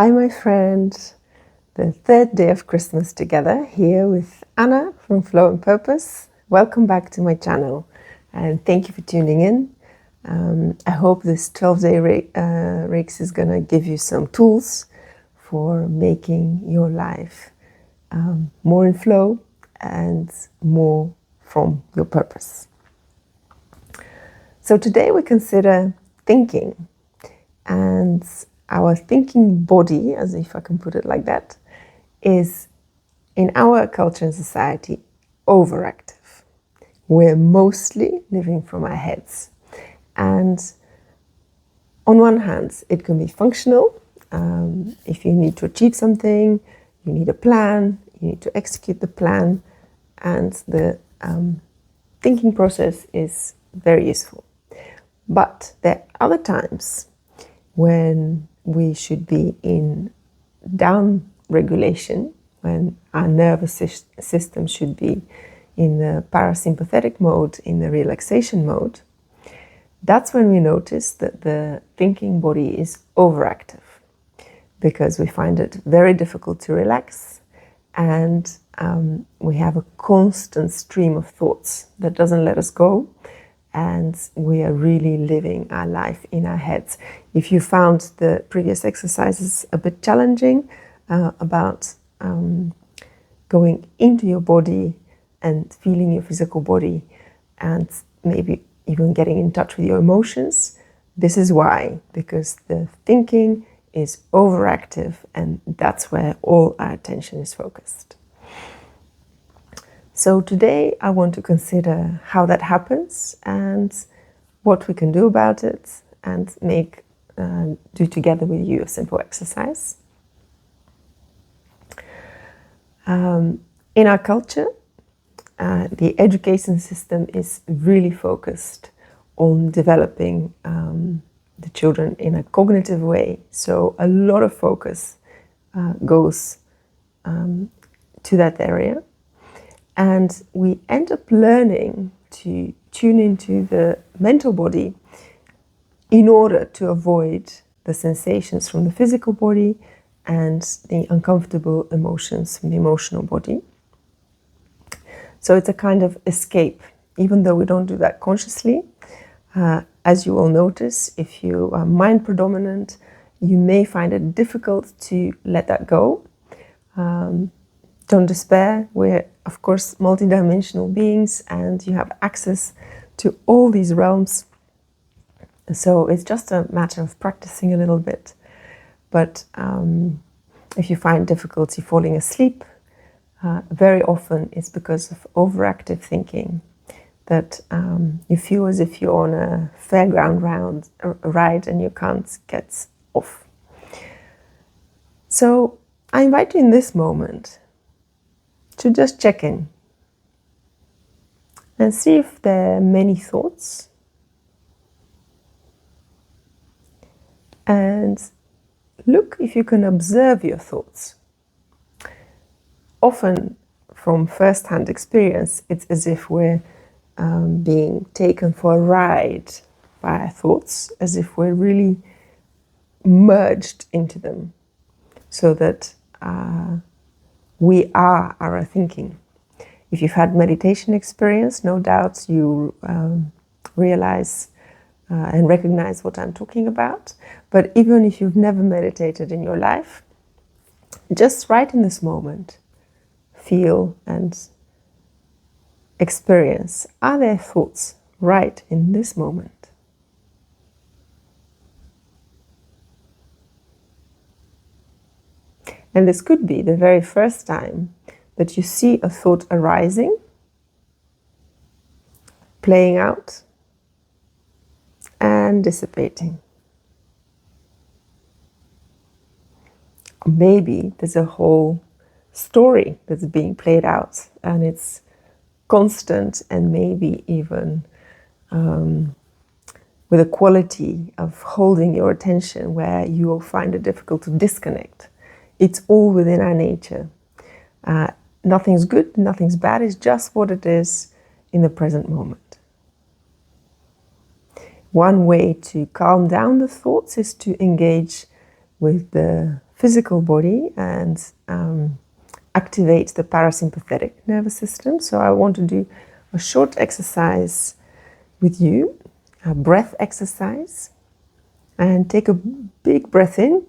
Hi, my friend. The third day of Christmas together here with Anna from Flow and Purpose. Welcome back to my channel and thank you for tuning in. I hope this 12-day Reeks is going to give you some tools for making your life more in flow and more from your purpose. So today we consider thinking, and our thinking body, as if I can put it like that, is in our culture and society overactive. We're mostly living from our heads. And on one hand, it can be functional. If you need to achieve something, you need a plan, you need to execute the plan, and the thinking process is very useful. But there are other times when we should be in down regulation, when our nervous system should be in the parasympathetic mode, in the relaxation mode. That's when we notice that the thinking body is overactive, because we find it very difficult to relax, and we have a constant stream of thoughts that doesn't let us go. And we are really living our life in our heads. If you found the previous exercises a bit challenging about going into your body and feeling your physical body and maybe even getting in touch with your emotions, this is why, because the thinking is overactive and that's where all our attention is focused. So today I want to consider how that happens and what we can do about it, and do together with you a simple exercise. In our culture, the education system is really focused on developing the children in a cognitive way. So a lot of focus goes to that area. And we end up learning to tune into the mental body in order to avoid the sensations from the physical body and the uncomfortable emotions from the emotional body. So it's a kind of escape, even though we don't do that consciously. As you will notice, if you are mind predominant, you may find it difficult to let that go. Don't despair. We're, of course, multidimensional beings, and you have access to all these realms. So it's just a matter of practicing a little bit. But if you find difficulty falling asleep, very often it's because of overactive thinking, that you feel as if you're on a fairground ride and you can't get off. So I invite you in this moment to just check in and see if there are many thoughts, and look if you can observe your thoughts. Often, from first-hand experience, it's as if we're being taken for a ride by our thoughts, as if we're really merged into them, so that we are our thinking. If you've had meditation experience, no doubt you realize and recognize what I'm talking about. But even if you've never meditated in your life, just right in this moment, feel and experience, are there thoughts right in this moment? And this could be the very first time that you see a thought arising, playing out, and dissipating. Maybe there's a whole story that's being played out, and it's constant, and maybe even with a quality of holding your attention where you will find it difficult to disconnect. It's all within our nature. Nothing's good, nothing's bad, it's just what it is in the present moment. One way to calm down the thoughts is to engage with the physical body and activate the parasympathetic nervous system. So I want to do a short exercise with you, a breath exercise. And take a big breath in.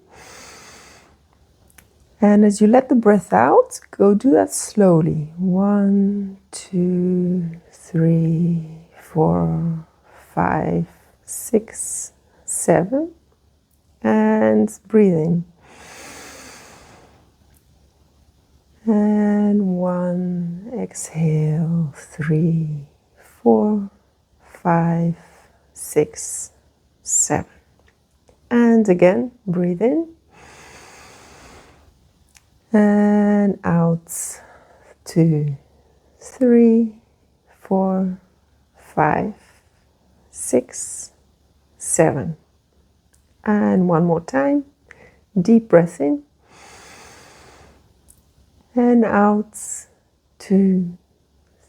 And as you let the breath out, go do that slowly. 1, 2, 3, 4, 5, 6, 7. And breathe in. And 1, exhale, 3, 4, 5, 6, 7. And again, breathe in. And out. 2, 3, 4, 5, 6, 7. And one more time. Deep breath in. And out. 2,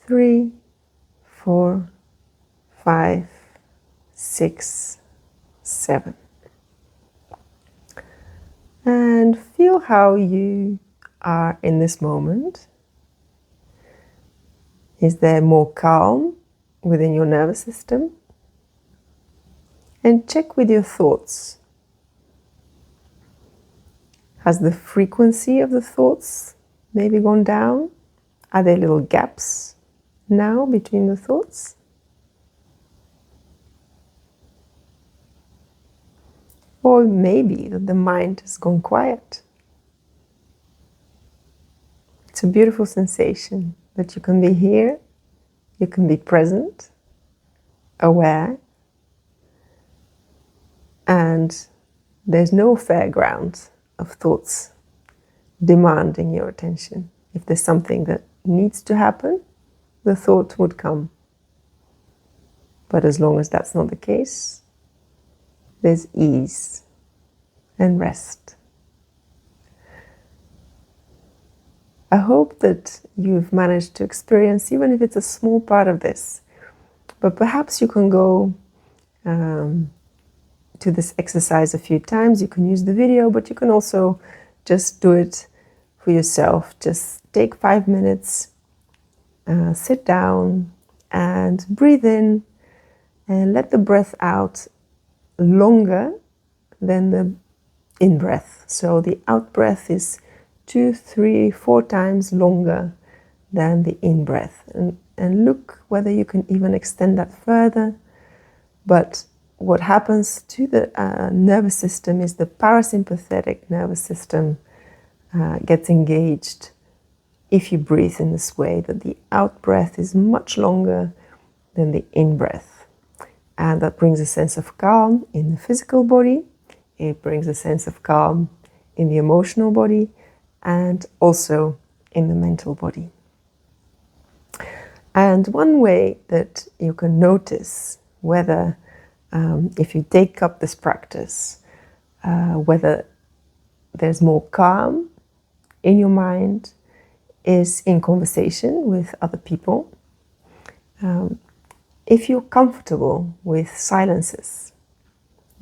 3, 4, 5, 6, 7. And feel how you are in this moment. Is there more calm within your nervous system? And check with your thoughts. Has the frequency of the thoughts maybe gone down? Are there little gaps now between the thoughts? Or maybe that the mind has gone quiet. It's a beautiful sensation that you can be here, you can be present, aware, and there's no fairground of thoughts demanding your attention. If there's something that needs to happen, the thought would come. But as long as that's not the case, there's ease and rest. I hope that you've managed to experience, even if it's a small part of this, but perhaps you can go to this exercise a few times. You can use the video, but you can also just do it for yourself. Just take 5 minutes, sit down and breathe in and let the breath out longer than the in-breath. So the out-breath is 2, 3, 4 times longer than the in-breath. And look whether you can even extend that further. But what happens to the nervous system is the parasympathetic nervous system gets engaged if you breathe in this way, that the out-breath is much longer than the in-breath. And that brings a sense of calm in the physical body. It brings a sense of calm in the emotional body and also in the mental body. And one way that you can notice whether, if you take up this practice, whether there's more calm in your mind is in conversation with other people. If you're comfortable with silences,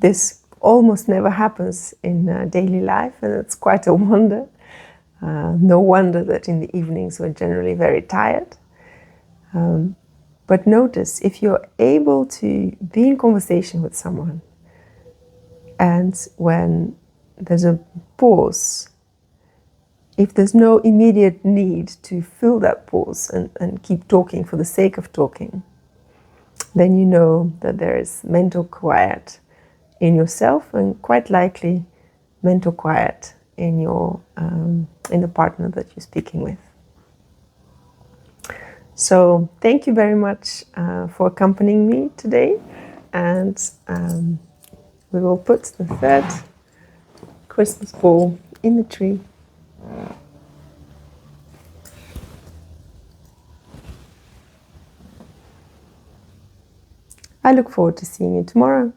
this almost never happens in daily life, and it's quite a wonder. No wonder that in the evenings we're generally very tired. But notice if you're able to be in conversation with someone, and when there's a pause, if there's no immediate need to fill that pause and keep talking for the sake of talking, then you know that there is mental quiet in yourself and quite likely mental quiet in your in the partner that you're speaking with. So thank you very much for accompanying me today, and we will put the third Christmas ball in the tree. I look forward to seeing you tomorrow.